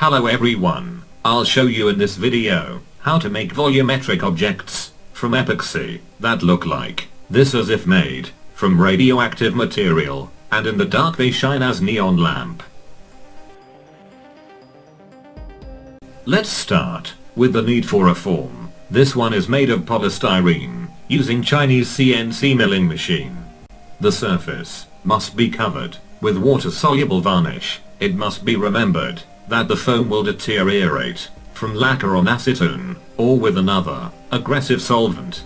Hello everyone, I'll show you in this video how to make volumetric objects from epoxy that look like this, as if made from radioactive material, and in the dark they shine as neon lamp. Let's start with the need for a form. This one is made of polystyrene, using Chinese CNC milling machine. The surface must be covered with water-soluble varnish. It must be remembered that the foam will deteriorate from lacquer on acetone, or with another aggressive solvent.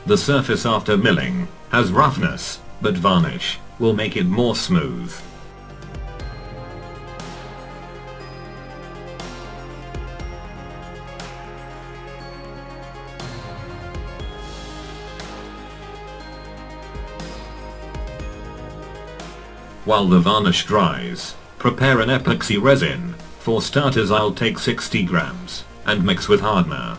The surface after milling has roughness, but varnish will make it more smooth. While the varnish dries, prepare an epoxy resin. For starters, I'll take 60 grams and mix with hardener.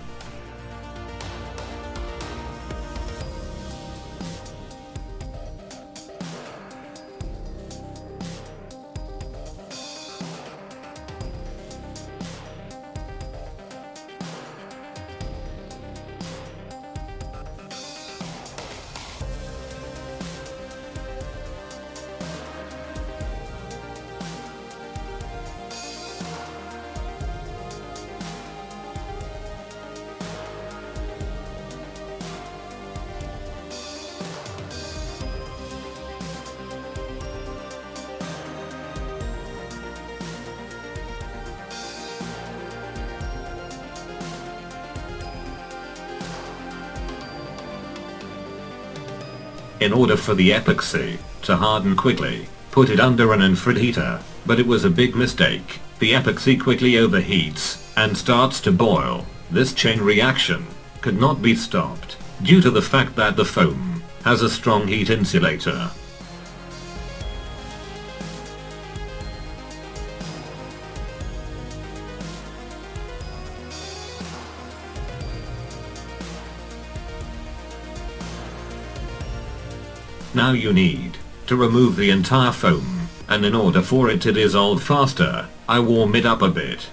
In order for the epoxy to harden quickly, put it under an infrared heater, but it was a big mistake. The epoxy quickly overheats and starts to boil. This chain reaction could not be stopped due to the fact that the foam has a strong heat insulator. Now you need to remove the entire foam, and in order for it to dissolve faster, I warm it up a bit.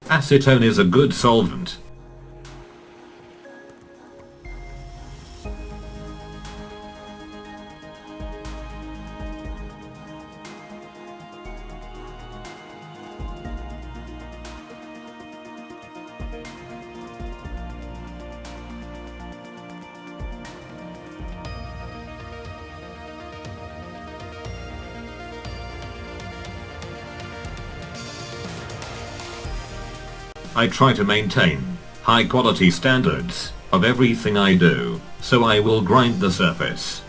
Acetone is a good solvent. I try to maintain high quality standards of everything I do, so I will grind the surface.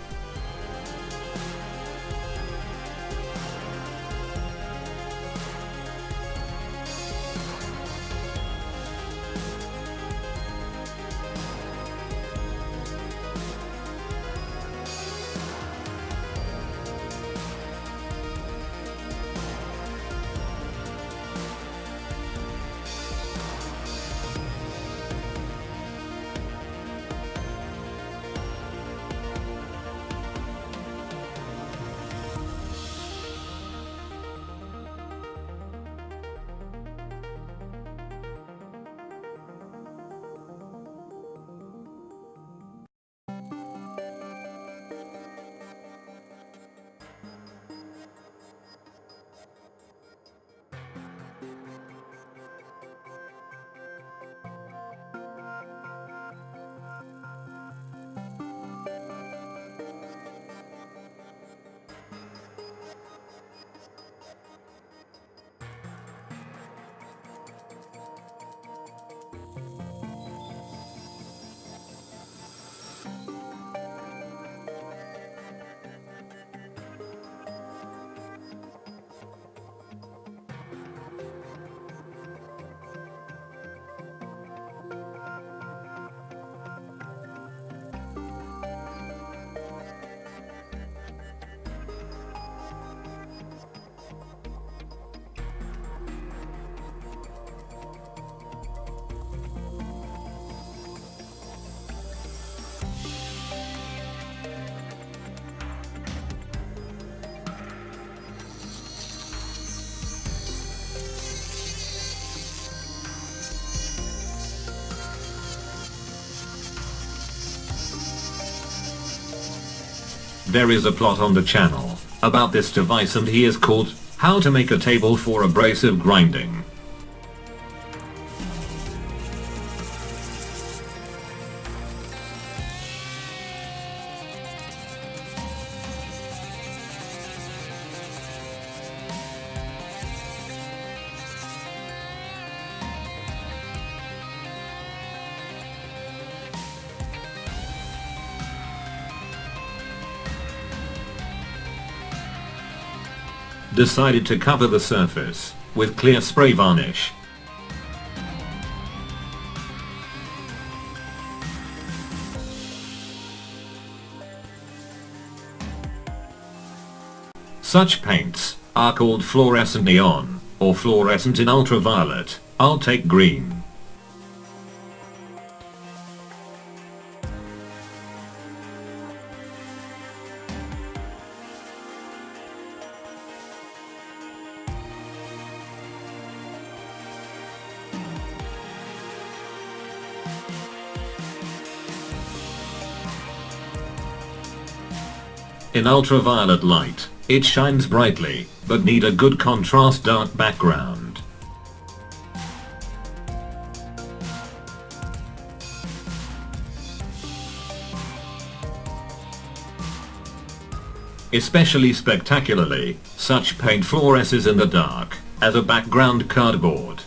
There is a plot on the channel about this device and he is called How to Make a Table for Abrasive Grinding. Decided to cover the surface with clear spray varnish. Such paints are called fluorescent neon or fluorescent in ultraviolet. I'll take green. In ultraviolet light, it shines brightly, but need a good contrast dark background. Especially spectacularly, such paint fluoresces in the dark, as a background cardboard.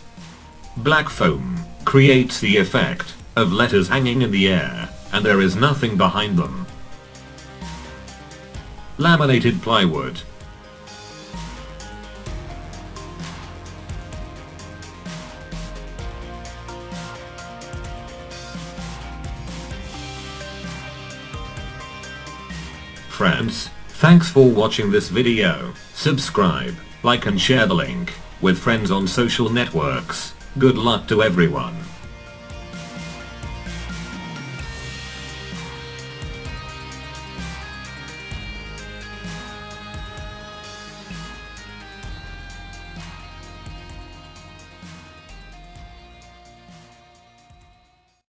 Black foam creates the effect of letters hanging in the air, and there is nothing behind them. Laminated plywood. Friends, thanks for watching this video. Subscribe, like and share the link with friends on social networks. Good luck to everyone.